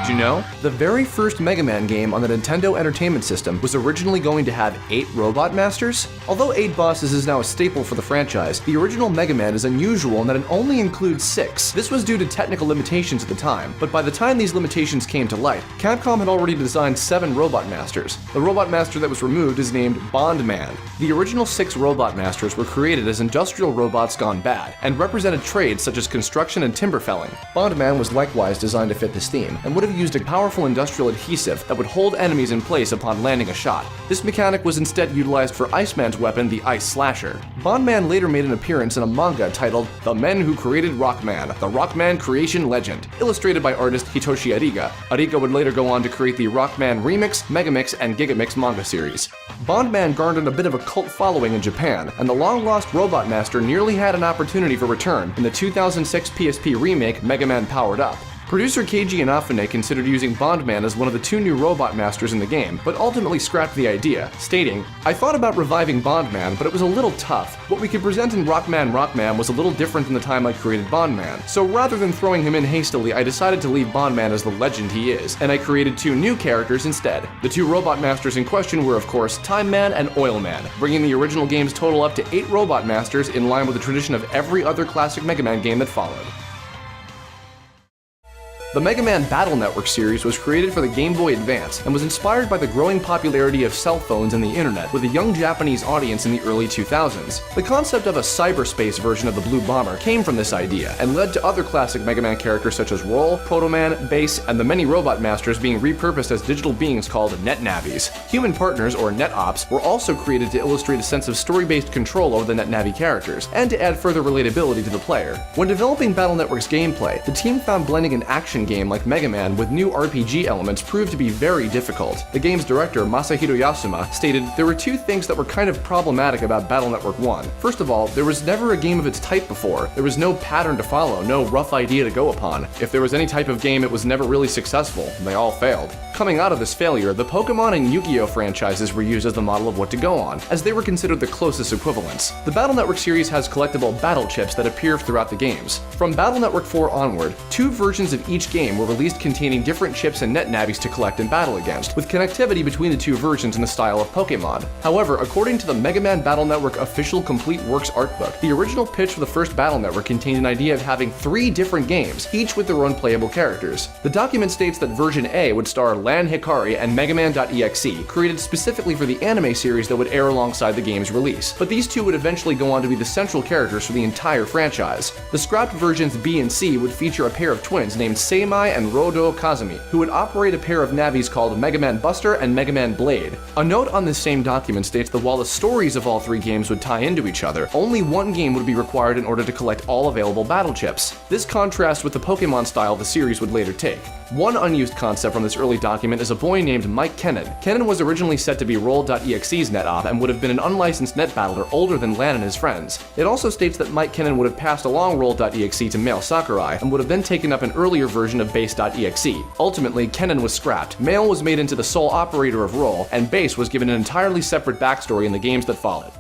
Did you know? The very first Mega Man game on the Nintendo Entertainment System was originally going to have 8 Robot Masters. Although 8 bosses is now a staple for the franchise, the original Mega Man is unusual in that it only includes 6. This was due to technical limitations at the time, but by the time these limitations came to light, Capcom had already designed 7 Robot Masters. The Robot Master that was removed is named Bond Man. The original 6 Robot Masters were created as industrial robots gone bad, and represented trades such as construction and timber felling. Bond Man was likewise designed to fit this theme, and would have used a powerful industrial adhesive that would hold enemies in place upon landing a shot. This mechanic was instead utilized for Iceman's weapon, the Ice Slasher. Bond Man later made an appearance in a manga titled The Men Who Created Rockman, the Rockman Creation Legend, illustrated by artist Hitoshi Ariga. Ariga would later go on to create the Rockman Remix, Megamix, and Gigamix manga series. Bond Man garnered a bit of a cult following in Japan, and the long-lost Robot Master nearly had an opportunity for return in the 2006 PSP remake Mega Man Powered Up. Producer Keiji Inafune considered using Bond Man as one of the 2 new Robot Masters in the game, but ultimately scrapped the idea, stating, "I thought about reviving Bond Man, but it was a little tough. What we could present in Rockman was a little different than the time I created Bond Man. So rather than throwing him in hastily, I decided to leave Bond Man as the legend he is, and I created 2 new characters instead." The 2 Robot Masters in question were, of course, Time Man and Oil Man, bringing the original game's total up to 8 Robot Masters in line with the tradition of every other classic Mega Man game that followed. The Mega Man Battle Network series was created for the Game Boy Advance and was inspired by the growing popularity of cell phones and the internet with a young Japanese audience in the early 2000s. The concept of a cyberspace version of the Blue Bomber came from this idea and led to other classic Mega Man characters such as Roll, Proto Man, Bass, and the many Robot Masters being repurposed as digital beings called Net Navis. Human partners, or Net Ops, were also created to illustrate a sense of story-based control over the Net Navi characters and to add further relatability to the player. When developing Battle Network's gameplay, the team found blending an action game like Mega Man with new RPG elements proved to be very difficult. The game's director, Masahiro Yasuma, stated, "There were 2 things that were kind of problematic about Battle Network 1. First of all, there was never a game of its type before. There was no pattern to follow, no rough idea to go upon. If there was any type of game, it was never really successful. They all failed." Coming out of this failure, the Pokemon and Yu-Gi-Oh franchises were used as the model of what to go on, as they were considered the closest equivalents. The Battle Network series has collectible battle chips that appear throughout the games. From Battle Network 4 onward, 2 versions of each game were released containing different chips and Net Navis to collect and battle against, with connectivity between the 2 versions in the style of Pokemon. However, according to the Mega Man Battle Network official Complete Works art book, the original pitch for the first Battle Network contained an idea of having 3 different games, each with their own playable characters. The document states that version A would star Lan Hikari and Mega Man.exe, created specifically for the anime series that would air alongside the game's release, but these 2 would eventually go on to be the central characters for the entire franchise. The scrapped versions B and C would feature a pair of twins named Seimai and Rodo Kazumi, who would operate a pair of Navis called Mega Man Buster and Mega Man Blade. A note on this same document states that while the stories of all 3 games would tie into each other, only 1 game would be required in order to collect all available battle chips. This contrasts with the Pokemon style the series would later take. One unused concept from this early document is a boy named Mike Kennan. Kennan was originally set to be Roll.exe's net op and would have been an unlicensed net battler older than Lan and his friends. It also states that Mike Kennan would have passed along Roll.exe to Male Sakurai and would have then taken up an earlier version of Base.exe. Ultimately, Kennan was scrapped, Male was made into the sole operator of Roll, and Base was given an entirely separate backstory in the games that followed.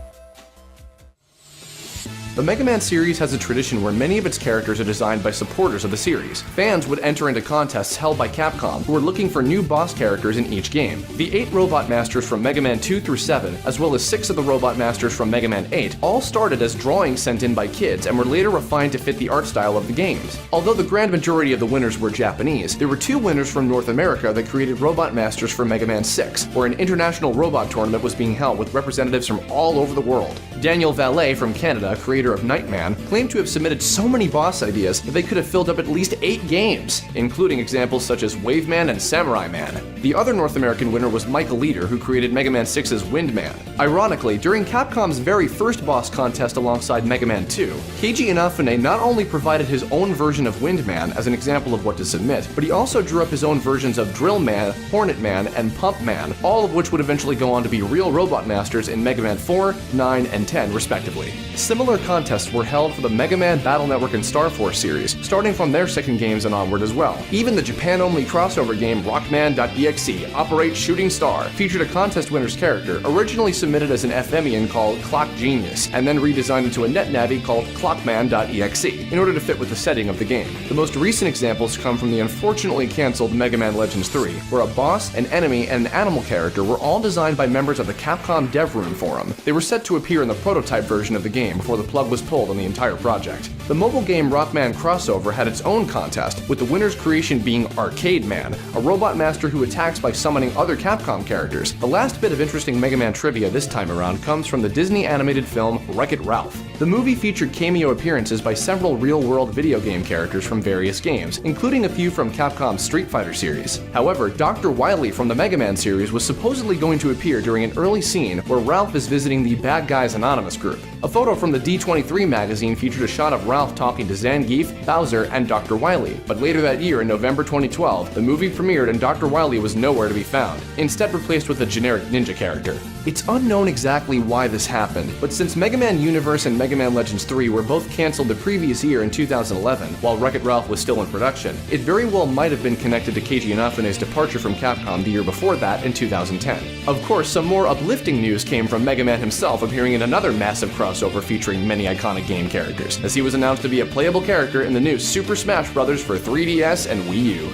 The Mega Man series has a tradition where many of its characters are designed by supporters of the series. Fans would enter into contests held by Capcom who were looking for new boss characters in each game. The 8 Robot Masters from Mega Man 2 through 7, as well as 6 of the Robot Masters from Mega Man 8, all started as drawings sent in by kids and were later refined to fit the art style of the games. Although the grand majority of the winners were Japanese, there were 2 winners from North America that created Robot Masters for Mega Man 6, where an international robot tournament was being held with representatives from all over the world. Daniel Valet from Canada, creator of Nightman, claimed to have submitted so many boss ideas that they could have filled up at least 8 games, including examples such as Waveman and Samurai Man. The other North American winner was Michael Leader, who created Mega Man 6's Windman. Ironically, during Capcom's very first boss contest alongside Mega Man 2, Keiji Inafune not only provided his own version of Windman as an example of what to submit, but he also drew up his own versions of Drill Man, Hornet Man, and Pump Man, all of which would eventually go on to be real Robot Masters in Mega Man 4, 9, and 10 respectively. Similar concepts contests were held for the Mega Man, Battle Network, and Star Force series, starting from their second games and onward as well. Even the Japan-only crossover game Rockman.exe, Operate Shooting Star, featured a contest winner's character, originally submitted as an FMian called Clock Genius, and then redesigned into a NetNavi called Clockman.exe, in order to fit with the setting of the game. The most recent examples come from the unfortunately cancelled Mega Man Legends 3, where a boss, an enemy, and an animal character were all designed by members of the Capcom Dev Room forum. They were set to appear in the prototype version of the game before the plug was pulled on the entire project. The mobile game Rockman Crossover had its own contest, with the winner's creation being Arcade Man, a robot master who attacks by summoning other Capcom characters. The last bit of interesting Mega Man trivia this time around comes from the Disney animated film Wreck-It Ralph. The movie featured cameo appearances by several real-world video game characters from various games, including a few from Capcom's Street Fighter series. However, Dr. Wily from the Mega Man series was supposedly going to appear during an early scene where Ralph is visiting the Bad Guys Anonymous group. A photo from the D23 magazine featured a shot of Ralph talking to Zangief, Bowser, and Dr. Wily, but later that year in November 2012, the movie premiered and Dr. Wily was nowhere to be found, instead replaced with a generic ninja character. It's unknown exactly why this happened, but since Mega Man Universe and Mega Man Legends 3 were both cancelled the previous year in 2011, while Wreck-It Ralph was still in production, it very well might have been connected to Keiji Inafune's departure from Capcom the year before that in 2010. Of course, some more uplifting news came from Mega Man himself appearing in another massive crossover featuring many iconic game characters, as he was announced to be a playable character in the new Super Smash Bros. For 3DS and Wii U.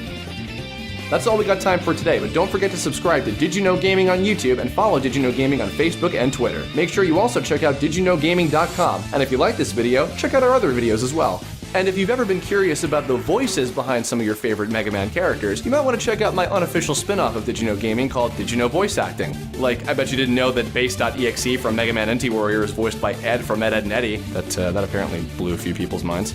That's all we got time for today, but don't forget to subscribe to Did You Know Gaming on YouTube and follow Did You Know Gaming on Facebook and Twitter. Make sure you also check out didyouknowgaming.com, and if you like this video, check out our other videos as well. And if you've ever been curious about the voices behind some of your favorite Mega Man characters, you might want to check out my unofficial spin-off of Did You Know Gaming called Did You Know Voice Acting. Like, I bet you didn't know that Base.exe from Mega Man NT Warrior is voiced by Ed from Ed, Edd n Eddy. That apparently blew a few people's minds.